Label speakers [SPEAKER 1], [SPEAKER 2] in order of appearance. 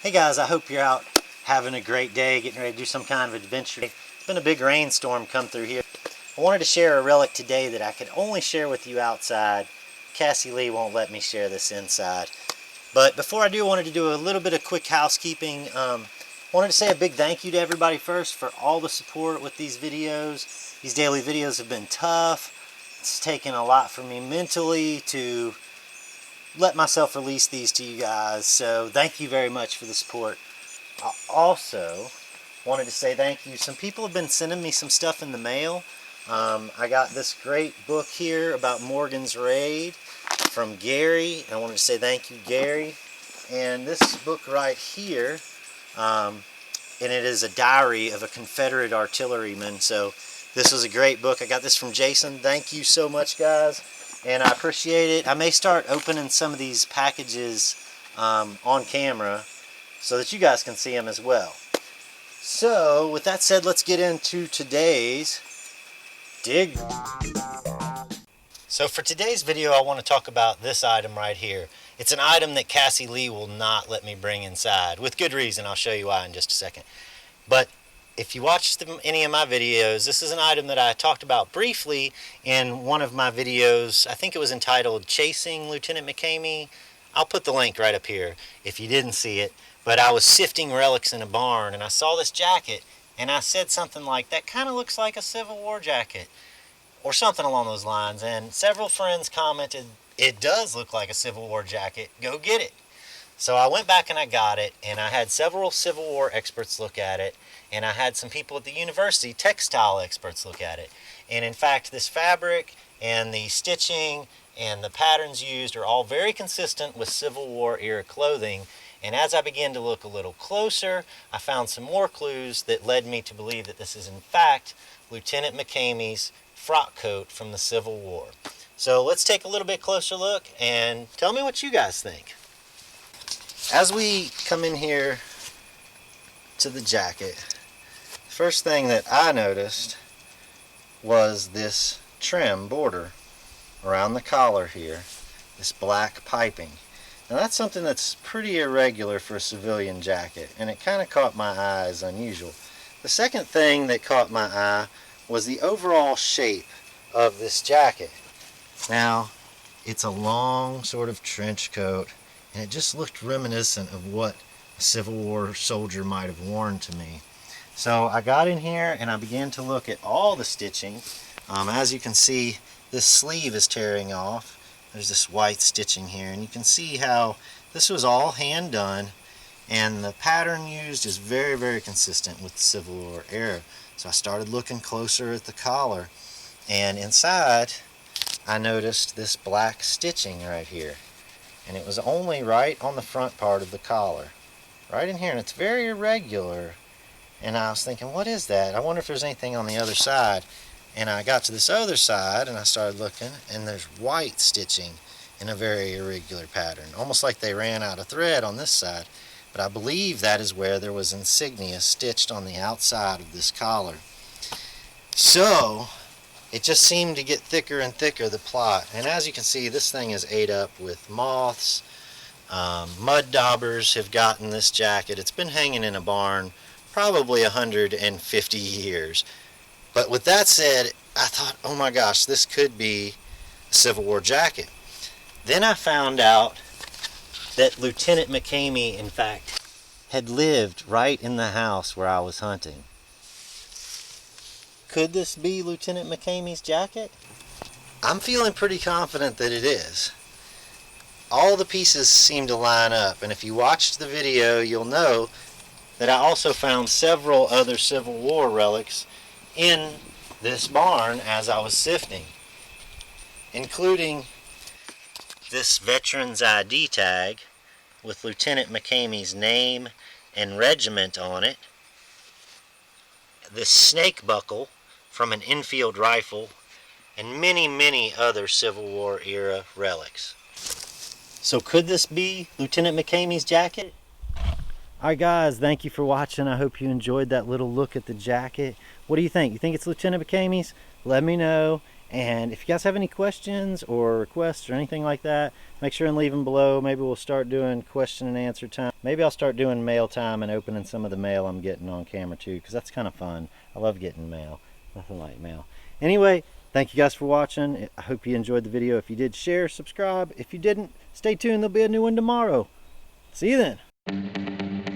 [SPEAKER 1] Hey guys, I hope you're out having a great day, getting ready to do some kind of adventure. It's been a big rainstorm come through here. I wanted to share a relic today that I could only share with you outside. Cassie Lee won't let me share this inside. But before I do, I wanted to do a little bit of quick housekeeping. Wanted to say a big thank you to everybody first for all the support with these videos. These daily videos have been tough. It's taken a lot for me mentally to let myself release these to you guys, so thank you very much for the support. I also wanted to say thank you. Some people have been sending me some stuff in the mail. I got this great book here about Morgan's Raid from Gary. I wanted to say thank you, Gary. And this book right here, and it is a diary of a Confederate artilleryman. So this was a great book. I got this from Jason. Thank you so much, guys. And I appreciate it. I may start opening some of these packages on camera so that you guys can see them as well. So, with that said, let's get into today's dig. So for today's video, I want to talk about this item right here. It's an item that Cassie Lee will not let me bring inside, with good reason. I'll show you why in just a second. But if you watched any of my videos, this is an item that I talked about briefly in one of my videos. I think it was entitled Chasing Lieutenant McCamey. I'll put the link right up here if you didn't see it. But I was sifting relics in a barn and I saw this jacket and I said something like, that kind of looks like a Civil War jacket, or something along those lines. And several friends commented, it does look like a Civil War jacket, go get it. So I went back and I got it, and I had several Civil War experts look at it, and I had some people at the university, textile experts, look at it. And in fact, this fabric and the stitching and the patterns used are all very consistent with Civil War era clothing. And as I began to look a little closer, I found some more clues that led me to believe that this is in fact Lieutenant McCamey's frock coat from the Civil War. So let's take a little bit closer look and tell me what you guys think. As we come in here to the jacket, first thing that I noticed was this trim border around the collar here, this black piping. Now that's something that's pretty irregular for a civilian jacket, and it kind of caught my eye as unusual. The second thing that caught my eye was the overall shape of this jacket. Now, it's a long sort of trench coat, and it just looked reminiscent of what a Civil War soldier might have worn to me. So I got in here and I began to look at all the stitching. As you can see, this sleeve is tearing off. There's this white stitching here, and you can see how this was all hand done, and the pattern used is very, very consistent with the Civil War era. So I started looking closer at the collar, and inside I noticed this black stitching right here. And it was only right on the front part of the collar, right in here, and it's very irregular. And I was thinking, what is that? I wonder if there's anything on the other side. And I got to this other side and I started looking, and there's white stitching in a very irregular pattern, almost like they ran out of thread on this side. But I believe that is where there was insignia stitched on the outside of this collar. So it just seemed to get thicker and thicker, the plot. And as you can see, this thing is ate up with moths. Mud daubers have gotten this jacket. It's been hanging in a barn probably 150 years. But with that said, I thought, oh my gosh, this could be a Civil War jacket. Then I found out that Lieutenant McCamey, in fact, had lived right in the house where I was hunting. Could this be Lieutenant McCamey's jacket? I'm feeling pretty confident that it is. All the pieces seem to line up, and if you watched the video, you'll know that I also found several other Civil War relics in this barn as I was sifting, including this veteran's ID tag with Lieutenant McCamey's name and regiment on it, this snake buckle from an Enfield rifle, and many, many other Civil War era relics. So could this be Lieutenant McCamey's jacket? Alright guys, thank you for watching. I hope you enjoyed that little look at the jacket. What do you think? You think it's Lieutenant McCamey's? Let me know. And if you guys have any questions or requests or anything like that, make sure and leave them below. Maybe we'll start doing question and answer time. Maybe I'll start doing mail time and opening some of the mail I'm getting on camera too, because that's kind of fun. I love getting mail. Nothing like mail. Anyway, thank you guys for watching. I hope you enjoyed the video. If you did, share, subscribe. If you didn't, stay tuned. There'll be a new one tomorrow. See you then.